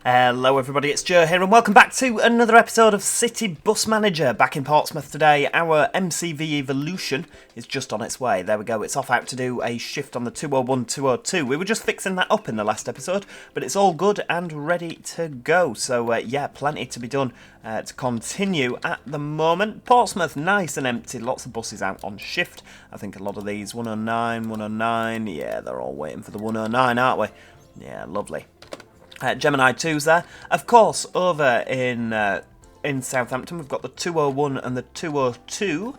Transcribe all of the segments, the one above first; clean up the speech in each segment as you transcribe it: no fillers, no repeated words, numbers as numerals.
Hello everybody, it's Joe here and welcome back to another episode of City Bus Manager. Back in Portsmouth today, our MCV Evolution is just on its way. There we go, it's off out to do a shift on the 201-202. We were just fixing that up in the last episode, but it's all good and ready to go. So yeah, plenty to be done to continue at the moment. Portsmouth, nice and empty, lots of buses out on shift. I think a lot of these, 109, yeah, they're all waiting for the 109, aren't we? Yeah, lovely. Gemini 2's there. Of course, over in Southampton, we've got the 201 and the 202,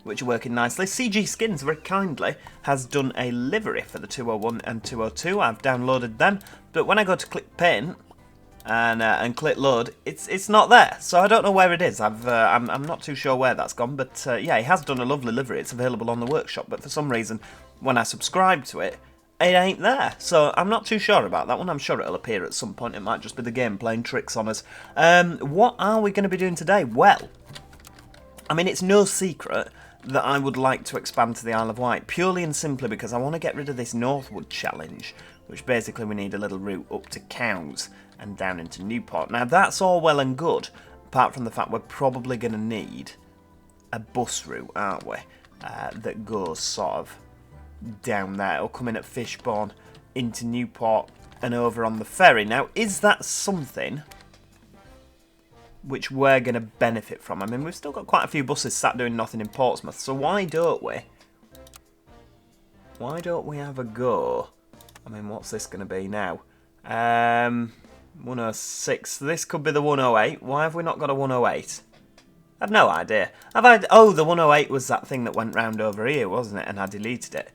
which are working nicely. CG Skins, very kindly, has done a livery for the 201 and 202. I've downloaded them, but when I go to click paint and click load, it's not there. So I don't know where it is. I'm not too sure where that's gone, but yeah, he has done a lovely livery. It's available on the workshop, but for some reason, when I subscribe to it, it ain't there, so I'm not too sure about that one. I'm sure it'll appear at some point. It might just be the game playing tricks on us. What are we going to be doing today? Well, I mean, it's no secret that I would like to expand to the Isle of Wight, purely and simply because I want to get rid of this Northwood challenge, which basically we need a little route up to Cowes and down into Newport. Now, that's all well and good, apart from the fact we're probably going to need a bus route, aren't we, that goes sort of down there. It'll come in at Fishbourne into Newport and over on the ferry. Now, is that something which we're going to benefit from? I mean, we've still got quite a few buses sat doing nothing in Portsmouth, so why don't we have a go? I mean, what's this going to be now? 106. This could be the 108. Why have we not got a 108? I've no idea. Oh, the 108 was that thing that went round over here, wasn't it? And I deleted it.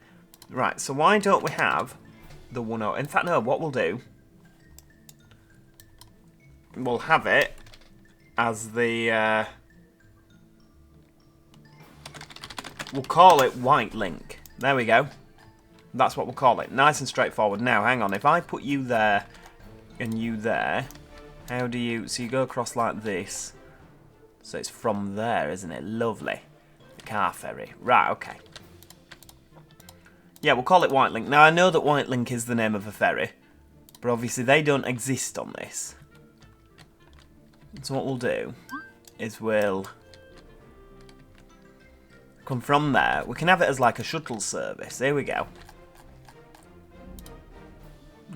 Right, so why don't we have the 108? In fact, no, what we'll do, we'll have it as the, we'll call it Wightlink. There we go. That's what we'll call it. Nice and straightforward. Now, hang on, if I put you there and you there, how do you, so you go across like this. So it's from there, isn't it? Lovely. Car ferry. Right, okay. Yeah, we'll call it Wightlink. Now, I know that Wightlink is the name of a ferry, but obviously they don't exist on this. So what we'll do is we'll come from there. We can have it as like a shuttle service. Here we go.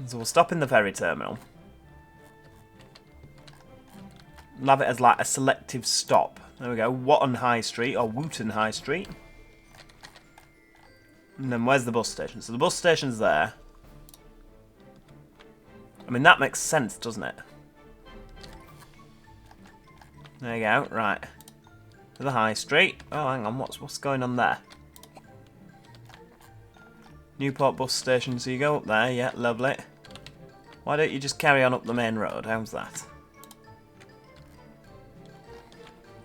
So we'll stop in the ferry terminal. We'll have it as like a selective stop. There we go. Wotton High Street, or Wooton High Street. And then where's the bus station? So the bus station's there. I mean, that makes sense, doesn't it? There you go. Right. To the High Street. Oh, hang on. What's going on there? Newport bus station. So you go up there. Yeah, lovely. Why don't you just carry on up the main road? How's that?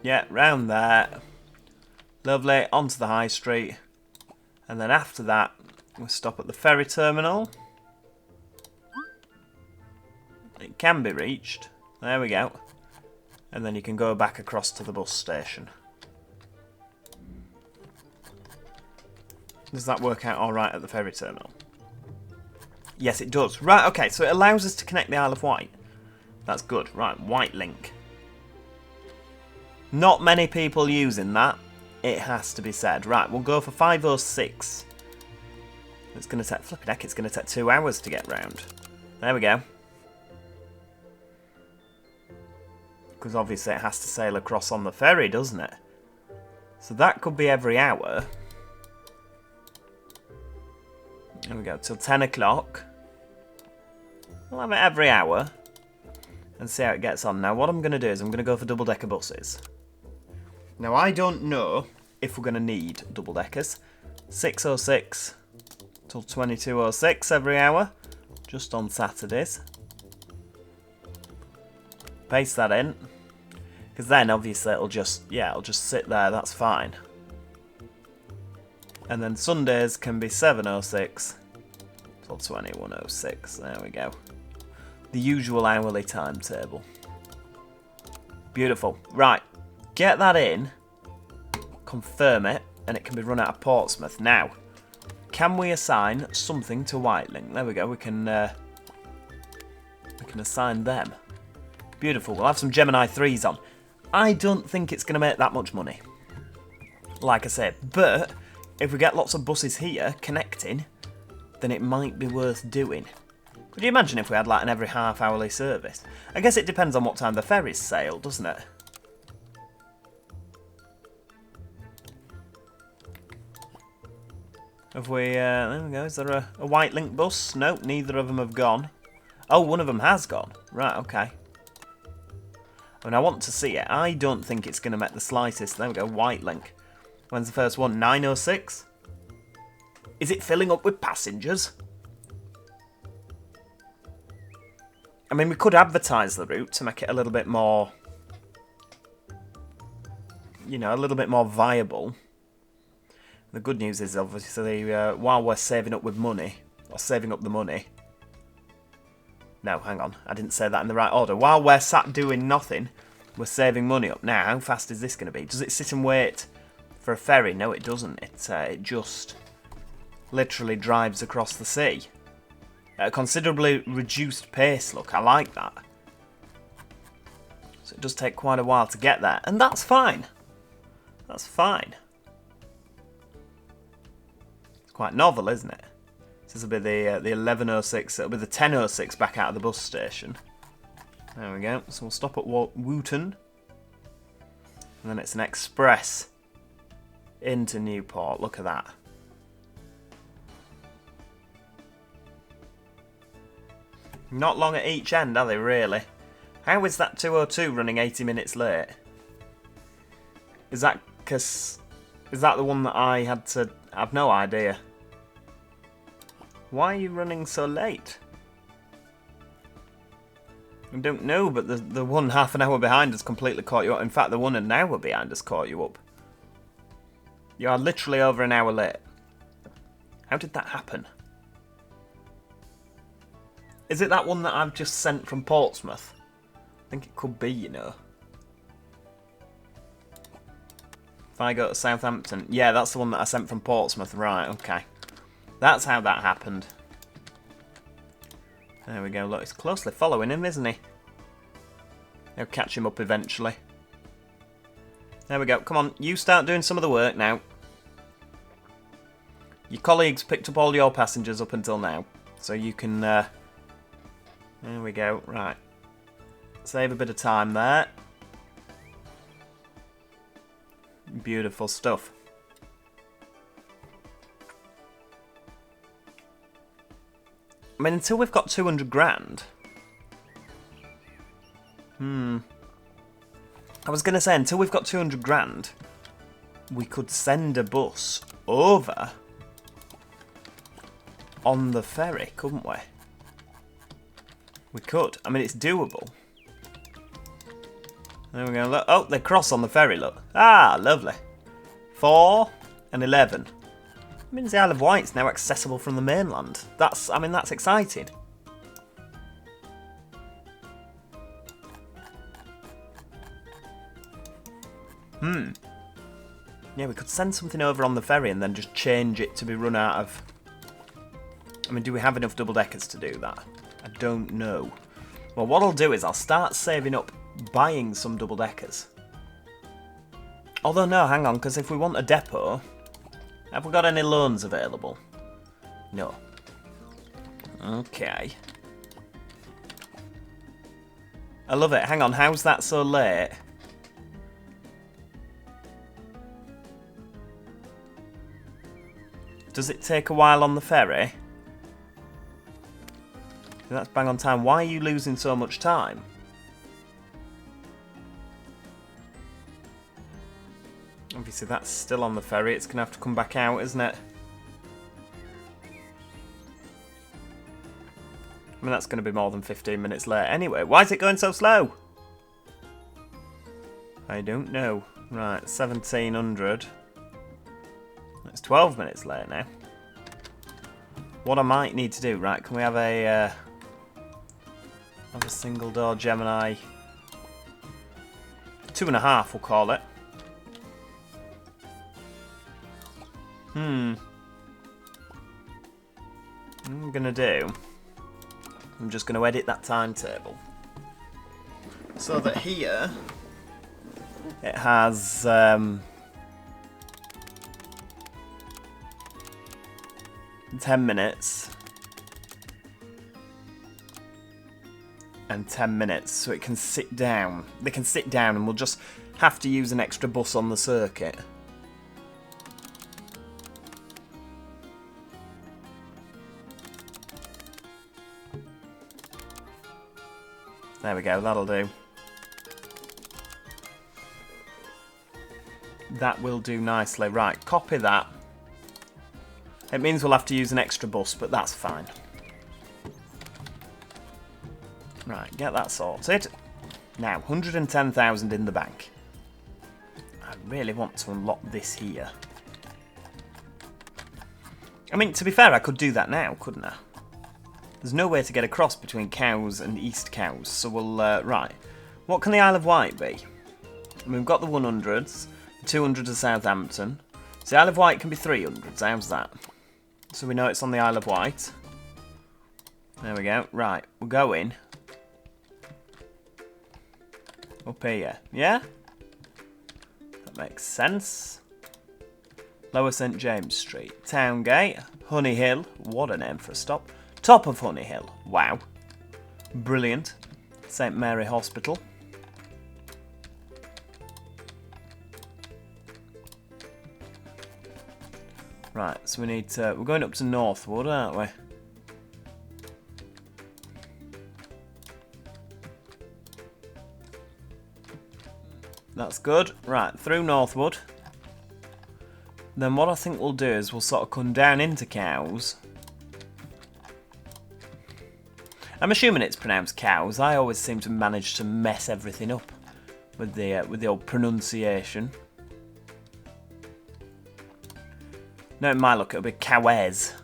Yeah, round there. Lovely. Onto the High Street. And then after that, we'll stop at the ferry terminal. It can be reached. There we go. And then you can go back across to the bus station. Does that work out alright at the ferry terminal? Yes, it does. Right, okay, so it allows us to connect the Isle of Wight. That's good. Right, Wightlink. Not many people using that. It has to be said. Right, we'll go for 5:06. It's going to take, flipping heck, it's going to take 2 hours to get round. There we go. Because obviously it has to sail across on the ferry, doesn't it? So that could be every hour. There we go, till 10 o'clock. We'll have it every hour. And see how it gets on. Now what I'm going to do is I'm going to go for double-decker buses. Now, I don't know if we're going to need double-deckers. 6:06 till 22:06 every hour, just on Saturdays. Paste that in, because then obviously it'll just sit there, that's fine. And then Sundays can be 7:06 till 21:06, there we go. The usual hourly timetable. Beautiful. Right. Get that in, confirm it, and it can be run out of Portsmouth. Now, can we assign something to Wightlink? There we go, we can assign them. Beautiful. We'll have some Gemini 3s on. I don't think it's going to make that much money, like I said. But if we get lots of buses here connecting, then it might be worth doing. Could you imagine if we had like an every half-hourly service? I guess it depends on what time the ferries sail, doesn't it? Have we, there we go, is there a Wightlink bus? Nope, neither of them have gone. Oh, one of them has gone. Right, okay. I mean, I want to see it. I don't think it's going to make the slightest. There we go, Wightlink. When's the first one? 9:06? Is it filling up with passengers? I mean, we could advertise the route to make it a little bit more, you know, a little bit more viable. The good news is, obviously, while we're saving up with money, or saving up the money... No, hang on, I didn't say that in the right order. While we're sat doing nothing, we're saving money up. Now, how fast is this going to be? Does it sit and wait for a ferry? No, it doesn't. It just literally drives across the sea. At a considerably reduced pace, look, I like that. So it does take quite a while to get there, and that's fine. That's fine. Quite novel, isn't it? This will be the 11:06. It'll be the 10:06 back out of the bus station. There we go. So we'll stop at Wootton, and then it's an express into Newport. Look at that. Not long at each end, are they? Really? How is that 202 running 80 minutes late? Is that because? Is that the one that I had to? I've no idea. Why are you running so late? I don't know, but the one half an hour behind has completely caught you up. In fact, the one an hour behind has caught you up. You are literally over an hour late. How did that happen? Is it that one that I've just sent from Portsmouth? I think it could be, you know. If I go to Southampton... Yeah, that's the one that I sent from Portsmouth. Right, okay. That's how that happened. There we go. Look, it's closely following him, isn't he? They'll catch him up eventually. There we go. Come on, you start doing some of the work now. Your colleagues picked up all your passengers up until now. So you can... there we go. Right. Save a bit of time there. Beautiful stuff. I mean, until we've got 200 grand. I was going to say, until we've got 200 grand, we could send a bus over on the ferry, couldn't we? We could. I mean, it's doable. There we go. Look. Oh, they cross on the ferry, look. Ah, lovely. 4 and 11. That means the Isle of Wight's now accessible from the mainland. I mean, that's exciting. Yeah, we could send something over on the ferry and then just change it to be run out of... I mean, do we have enough double-deckers to do that? I don't know. Well, what I'll do is I'll start saving up buying some double-deckers. Although, no, hang on, because if we want a depot... Have we got any loans available? No. Okay. I love it. Hang on, how's that so late? Does it take a while on the ferry? That's bang on time. Why are you losing so much time? Obviously that's still on the ferry. It's going to have to come back out, isn't it? I mean, that's going to be more than 15 minutes late anyway. Why is it going so slow? I don't know. Right, 1700. It's 12 minutes late now. What I might need to do, right, can we have a single door Gemini 2.5, we'll call it. I'm gonna do... I'm just gonna edit that timetable. So that here it has 10 minutes and 10 minutes, so it can sit down. They can sit down and we'll just have to use an extra bus on the circuit. There we go, that'll do. That will do nicely. Right, copy that. It means we'll have to use an extra bus, but that's fine. Right, get that sorted. Now, 110,000 in the bank. I really want to unlock this here. I mean, to be fair, I could do that now, couldn't I? There's no way to get across between Cowes and East Cowes, so we'll... right. What can the Isle of Wight be? I mean, we've got the 100s, the 200s of Southampton. So the Isle of Wight can be 300s, how's that? So we know it's on the Isle of Wight. There we go. Right, we'll go in. Up here, yeah? That makes sense. Lower St James Street. Towngate. Honey Hill. What a name for a stop. Top of Honey Hill. Wow. Brilliant. St Mary Hospital. Right, so we need to... We're going up to Northwood, aren't we? That's good. Right, through Northwood. Then what I think we'll do is we'll sort of come down into Cowes. I'm assuming it's pronounced Cowes. I always seem to manage to mess everything up with the old pronunciation. No, it might look, it'll be Cowes.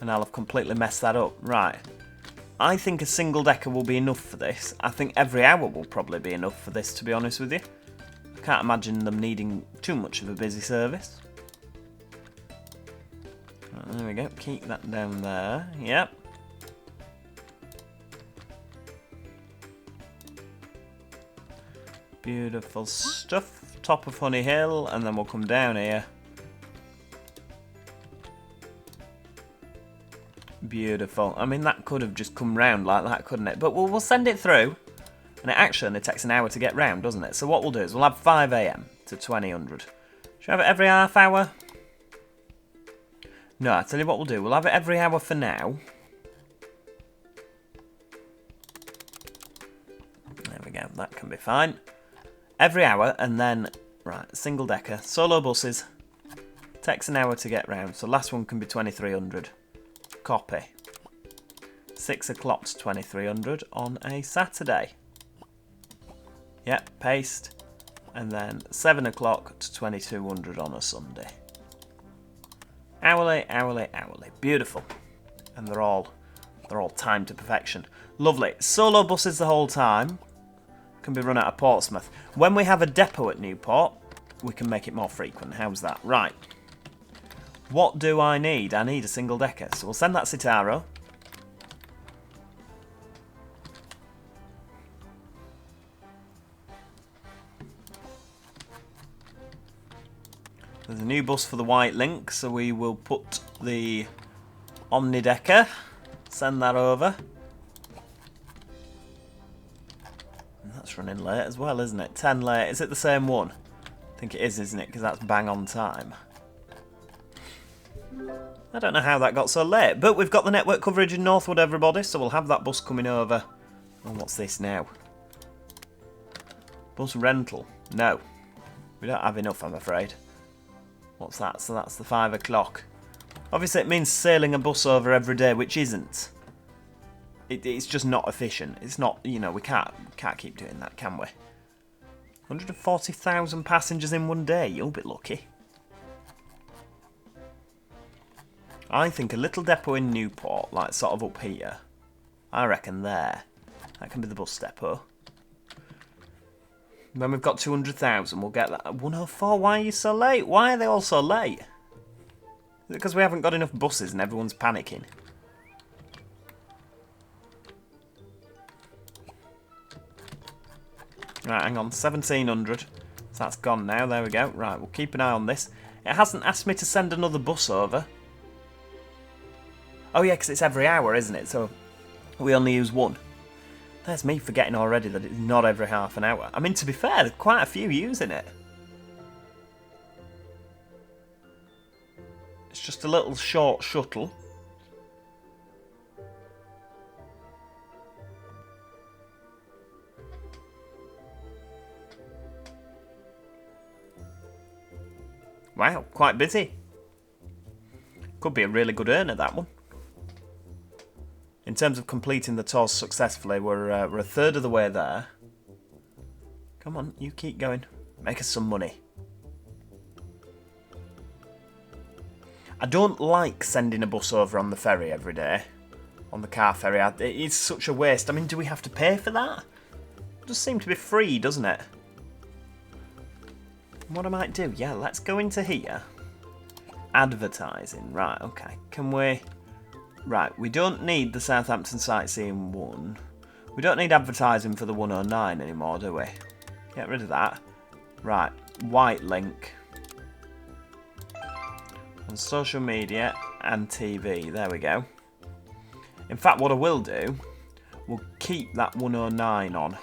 And I'll have completely messed that up. Right. I think a single decker will be enough for this. I think every hour will probably be enough for this, to be honest with you. I can't imagine them needing too much of a busy service. Right, there we go. Keep that down there. Yep. Beautiful stuff. Top of Honey Hill, and then we'll come down here. Beautiful. I mean, that could have just come round like that, couldn't it? But we'll send it through. And it actually only takes an hour to get round, doesn't it? So what we'll do is we'll have 5 AM to 2000. Should we have it every half hour? No, I'll tell you what we'll do. We'll have it every hour for now. There we go. That can be fine. Every hour, and then, right, single decker. Solo buses. Takes an hour to get round. So last one can be 2300. Copy. 6 o'clock to 2300 on a Saturday. Yep, paste. And then 7 o'clock to 2200 on a Sunday. Hourly, hourly, hourly. Beautiful. And they're all timed to perfection. Lovely. Solo buses the whole time. Can be run out of Portsmouth. When we have a depot at Newport, we can make it more frequent. How's that? Right. What do I need? I need a single decker. So we'll send that Citaro. There's a new bus for the Wightlink, so we will put the omnidecker. Send that over. And that's running late as well, isn't it? 10 late. Is it the same one? I think it is, isn't it? Because that's bang on time. I don't know how that got so late, but we've got the network coverage in Northwood, everybody, so we'll have that bus coming over. And what's this now? Bus rental. No. We don't have enough, I'm afraid. What's that? So that's the 5 o'clock. Obviously, it means sailing a bus over every day, which isn't. It's just not efficient. It's not, you know, we can't keep doing that, can we? 140,000 passengers in one day. You'll be lucky. I think a little depot in Newport, like sort of up here. I reckon there. That can be the bus depot. When we've got 200,000, we'll get that. 104, why are you so late? Why are they all so late? Is it because we haven't got enough buses and everyone's panicking? Right, hang on, 1700. So that's gone now, there we go. Right, we'll keep an eye on this. It hasn't asked me to send another bus over. Oh yeah, because it's every hour, isn't it? So we only use one. There's me forgetting already that it's not every half an hour. I mean, to be fair, there's quite a few using it. It's just a little short shuttle. Wow, quite busy. Could be a really good earner, that one. In terms of completing the tours successfully, we're a third of the way there. Come on, you keep going. Make us some money. I don't like sending a bus over on the ferry every day. On the car ferry. It's such a waste. I mean, do we have to pay for that? It does seem to be free, doesn't it? What I might do, yeah, let's go into here. Advertising, right, okay. Can we... Right, we don't need the Southampton Sightseeing one. We don't need advertising for the 109 anymore, do we? Get rid of that. Right, Wightlink. On social media and TV, there we go. In fact, what I will do, we'll keep that 109 on.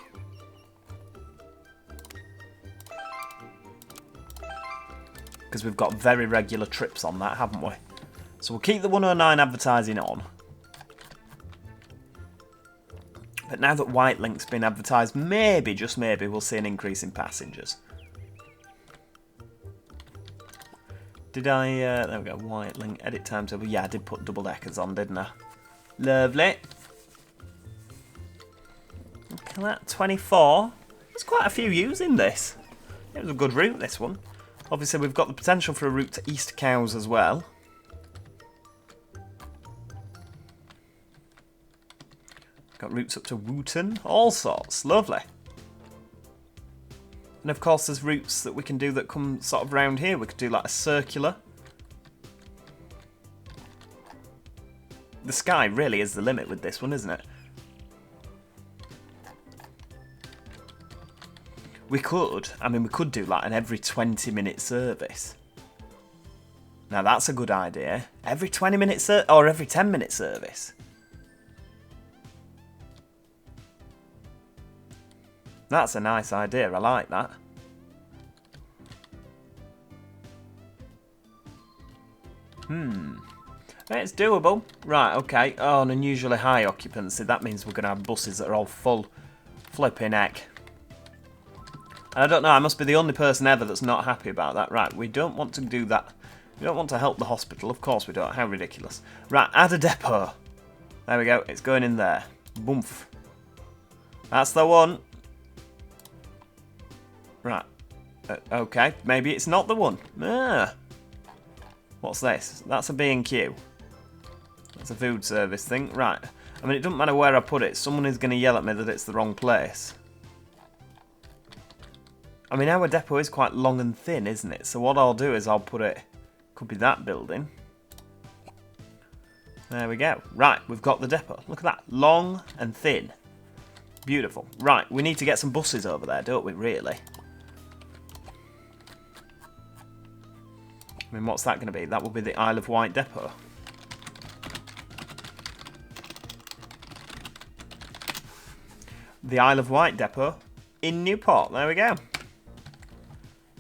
Because we've got very regular trips on that, haven't we? So we'll keep the 109 advertising on. But now that Wightlink's been advertised, maybe, just maybe, we'll see an increase in passengers. Did I... there we go, Wightlink, edit timetable. Yeah, I did put double deckers on, didn't I? Lovely. Look at that, 24. There's quite a few using this. It was a good route, this one. Obviously, we've got the potential for a route to East Cowes as well. Got routes up to Wooton, all sorts, lovely. And of course there's routes that we can do that come sort of round here. We could do like a circular. The sky really is the limit with this one, isn't it? We could do like an every 20-minute service. Now that's a good idea. Every 20-minute service, or every 10-minute service. That's a nice idea, I like that. It's doable. Right, okay. Oh, an unusually high occupancy. That means we're going to have buses that are all full. Flipping heck. And I don't know, I must be the only person ever that's not happy about that. Right, we don't want to do that. We don't want to help the hospital. Of course we don't. How ridiculous. Right, add a depot. There we go. It's going in there. Boomf. That's the one. Right. Okay, maybe it's not the one. What's this? That's a B&Q. That's a food service thing. Right. I mean, it doesn't matter where I put it. Someone is going to yell at me that it's the wrong place. I mean, our depot is quite long and thin, isn't it? So what I'll do is I'll put it... Could be that building. There we go. Right, we've got the depot. Look at that. Long and thin. Beautiful. Right, we need to get some buses over there, don't we, really? I mean, what's that going to be? That will be the Isle of Wight depot. The Isle of Wight depot in Newport. There we go.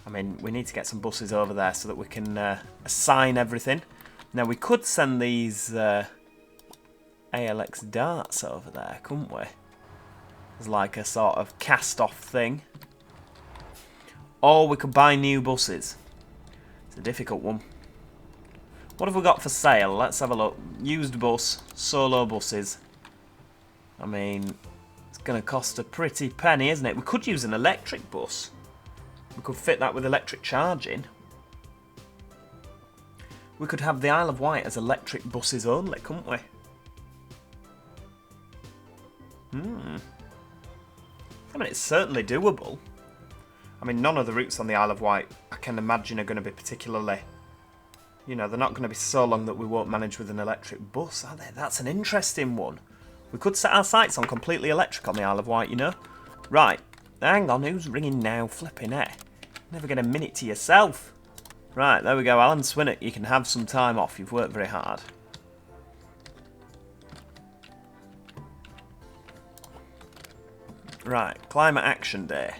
I mean, we need to get some buses over there so that we can assign everything. Now, we could send these ALX darts over there, couldn't we? It's like a sort of cast-off thing. Or we could buy new buses. It's a difficult one. What have we got for sale? Let's have a look. Used bus, solo buses. I mean, it's going to cost a pretty penny, isn't it? We could use an electric bus. We could fit that with electric charging. We could have the Isle of Wight as electric buses only, couldn't we? I mean, it's certainly doable. I mean, none of the routes on the Isle of Wight, I can imagine, are going to be particularly... You know, they're not going to be so long that we won't manage with an electric bus, are they? That's an interesting one. We could set our sights on completely electric on the Isle of Wight, you know? Right. Hang on, who's ringing now? Flipping it. Never get a minute to yourself. Right, there we go, Alan Swinnock. You can have some time off. You've worked very hard. Right, Climate Action Day.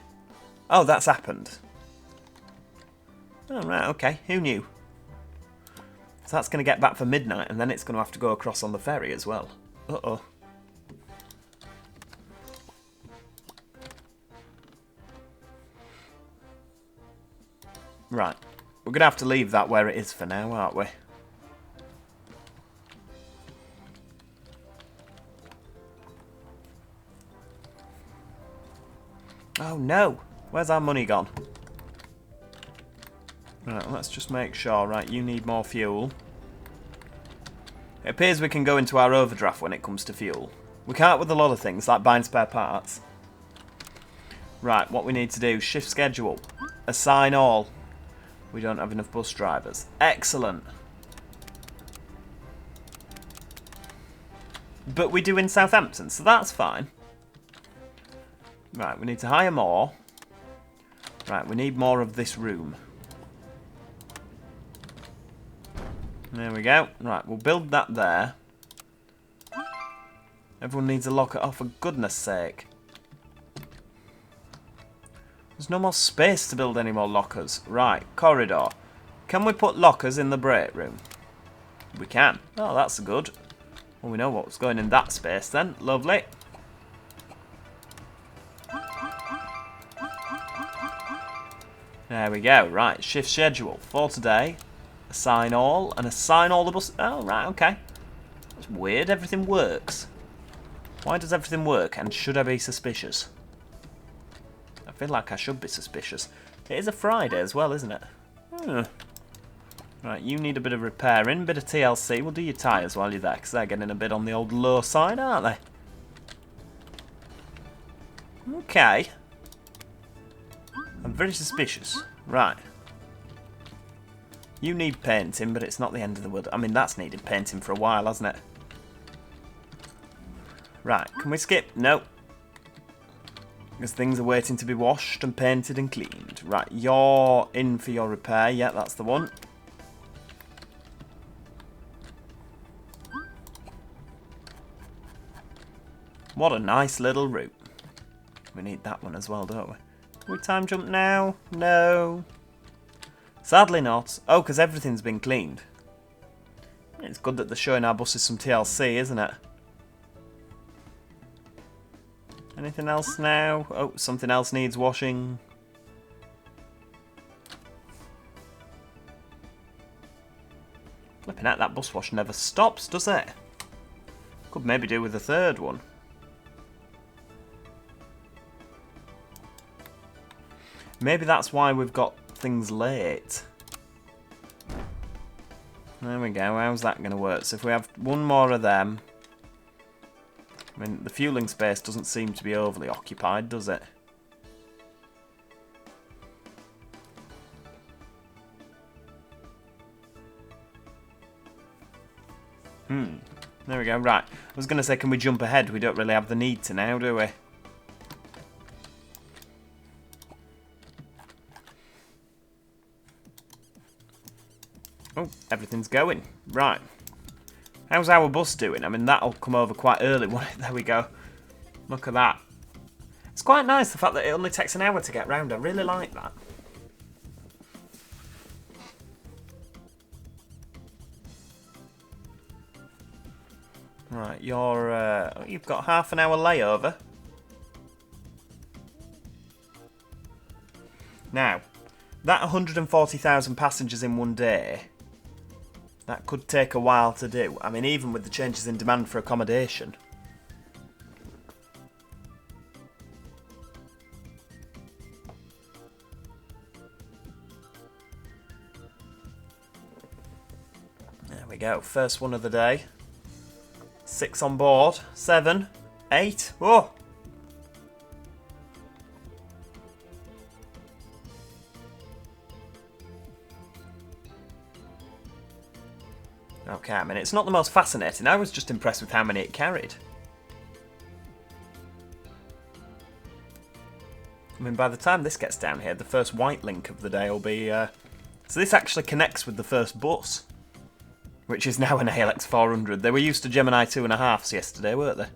Oh, that's happened. Oh, right, okay. Who knew? So that's going to get back for midnight, and then it's going to have to go across on the ferry as well. Uh-oh. Right. We're going to have to leave that where it is for now, aren't we? Oh, no. Where's our money gone? Right, let's just make sure. Right, you need more fuel. It appears we can go into our overdraft when it comes to fuel. We can't with a lot of things, like buying spare parts. Right, what we need to do, shift schedule. Assign all. We don't have enough bus drivers. Excellent. But we do in Southampton, so that's fine. Right, we need to hire more. Right, we need more of this room. There we go. Right, we'll build that there. Everyone needs a locker. Oh, for goodness sake. There's no more space to build any more lockers. Right, corridor. Can we put lockers in the break room? We can. Oh, that's good. Well, we know what's going in that space then. Lovely. There we go. Right, shift schedule for today. Assign all, and assign all the buses. Oh, right, okay. That's weird. Everything works. Why does everything work, and should I be suspicious? I feel like I should be suspicious. It is a Friday as well, isn't it? Right, you need a bit of repairing, a bit of TLC. We'll do your tyres while you're there, because they're getting a bit on the old low side, aren't they? Okay. I'm very suspicious. Right. You need painting, but it's not the end of the world. I mean, that's needed painting for a while, hasn't it? Right, can we skip? No. Because things are waiting to be washed and painted and cleaned. Right, you're in for your repair. Yeah, that's the one. What a nice little route. We need that one as well, don't we? Can we time jump now? No. Sadly not. Oh, because everything's been cleaned. It's good that they're showing our buses some TLC, isn't it? Anything else now? Oh, something else needs washing. Flipping out, that bus wash never stops, does it? Could maybe do with a third one. Maybe that's why we've got things late. There we go. How's that going to work? So if we have one more of them... I mean, the fueling space doesn't seem to be overly occupied, does it? There we go. Right. I was going to say, can we jump ahead? We don't really have the need to now, do we? Oh, everything's going. Right. How's our bus doing? I mean, that'll come over quite early, won't it? There we go. Look at that. It's quite nice, the fact that it only takes an hour to get round. I really like that. Right, you've got half an hour layover. Now, that 140,000 passengers in one day, that could take a while to do. I mean, even with the changes in demand for accommodation. There we go. First one of the day. 6 on board. 7. 8. Whoa! Okay, I mean, it's not the most fascinating. I was just impressed with how many it carried. I mean, by the time this gets down here, the first Wightlink of the day will be... So this actually connects with the first bus, which is now an ALX 400. They were used to Gemini 2.5s yesterday, weren't they?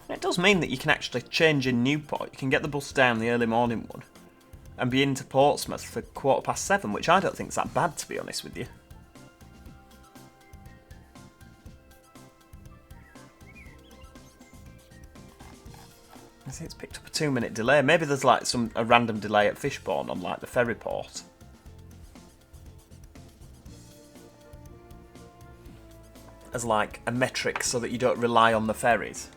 It does mean that you can actually change in Newport. You can get the bus down the early morning one and be into Portsmouth for 7:15, which I don't think is that bad, to be honest with you. I see it's picked up a 2-minute delay. Maybe there's like a random delay at Fishbourne on like the ferry port. As like a metric so that you don't rely on the ferries.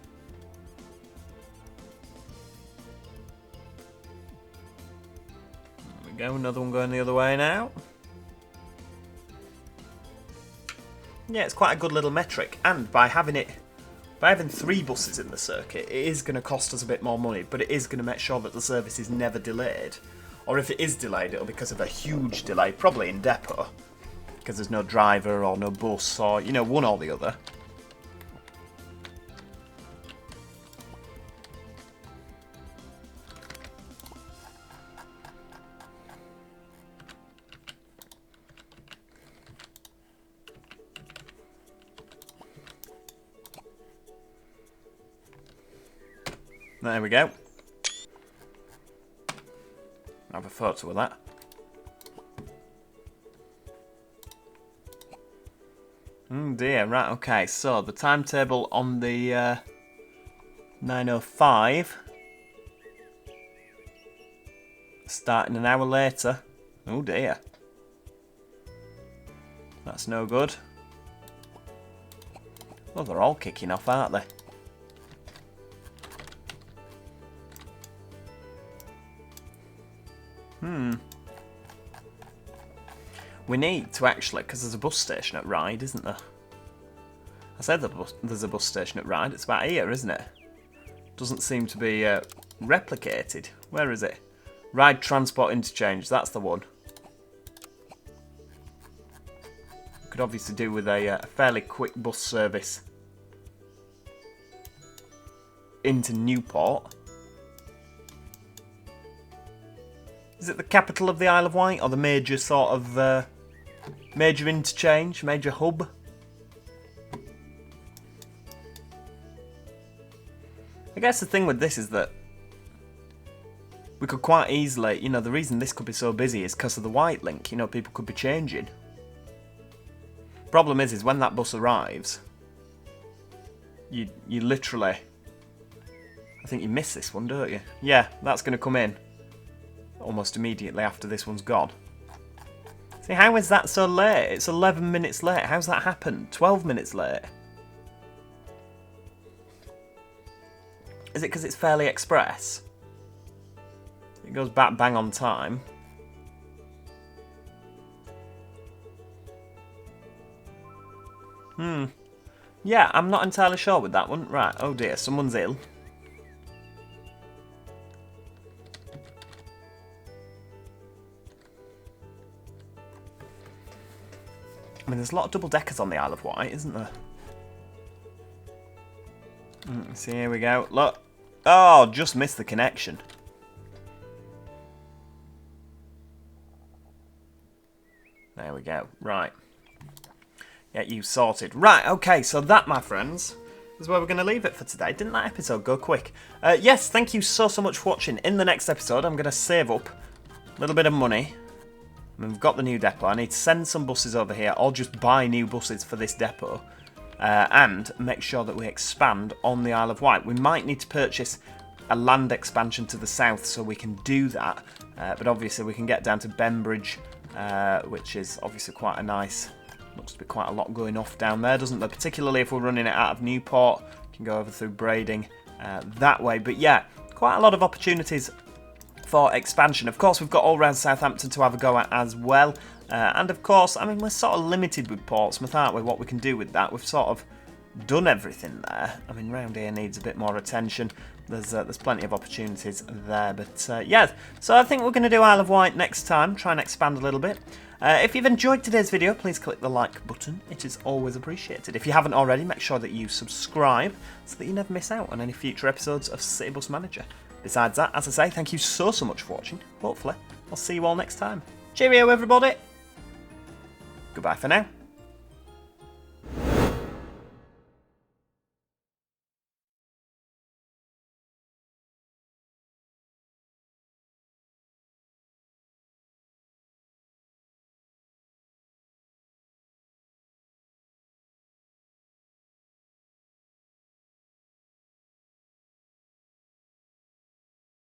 There we go, another one going the other way now. Yeah, it's quite a good little metric, and by having 3 buses in the circuit, it is going to cost us a bit more money, but it is going to make sure that the service is never delayed. Or if it is delayed, it'll be because of a huge delay, probably in depot, because there's no driver or no bus or, you know, one or the other. There we go. Have a photo of that. Oh dear, right, okay, so the timetable on the 9:05, starting an hour later. Oh dear. That's no good. Well, they're all kicking off, aren't they? We need to actually, because there's a bus station at Ryde, isn't there? I said there's a bus station at Ryde. It's about here, isn't it? Doesn't seem to be replicated. Where is it? Ryde Transport Interchange, that's the one. Could obviously do with a fairly quick bus service into Newport. Is it the capital of the Isle of Wight, or the major sort of major interchange, major hub? I guess the thing with this is that we could quite easily, you know, the reason this could be so busy is because of the Wightlink. You know, people could be changing. Problem is when that bus arrives, you literally, I think you miss this one, don't you? Yeah, that's going to come in almost immediately after this one's gone. See, how is that so late? It's 11 minutes late. How's that happened? 12 minutes late. Is it because it's fairly express? It goes back bang on time. Yeah, I'm not entirely sure with that one. Right, oh dear, someone's ill. I mean, there's a lot of double-deckers on the Isle of Wight, isn't there? See, here we go. Look. Oh, just missed the connection. There we go. Right. Yeah, you sorted. Right, okay, so that, my friends, is where we're going to leave it for today. Didn't that episode go quick? Yes, thank you so much for watching. In the next episode, I'm going to save up a little bit of money. I mean, we've got the new depot. I need to send some buses over here, or just buy new buses for this depot, and make sure that we expand on the Isle of Wight. We might need to purchase a land expansion to the south so we can do that, but obviously we can get down to Bembridge, which is obviously quite a nice, looks to be quite a lot going off down there, doesn't there? Particularly if we're running it out of Newport, you can go over through Brading that way. But yeah, quite a lot of opportunities for expansion. Of course, we've got all round Southampton to have a go at as well. And of course, I mean, we're sort of limited with Portsmouth, aren't we? What we can do with that. We've sort of done everything there. I mean, round here needs a bit more attention. there's plenty of opportunities there. But yeah, so I think we're going to do Isle of Wight next time, try and expand a little bit. If you've enjoyed today's video, please click the like button. It is always appreciated. If you haven't already, make sure that you subscribe so that you never miss out on any future episodes of City Bus Manager. Besides that, as I say, thank you so much for watching. Hopefully, I'll see you all next time. Cheerio, everybody. Goodbye for now.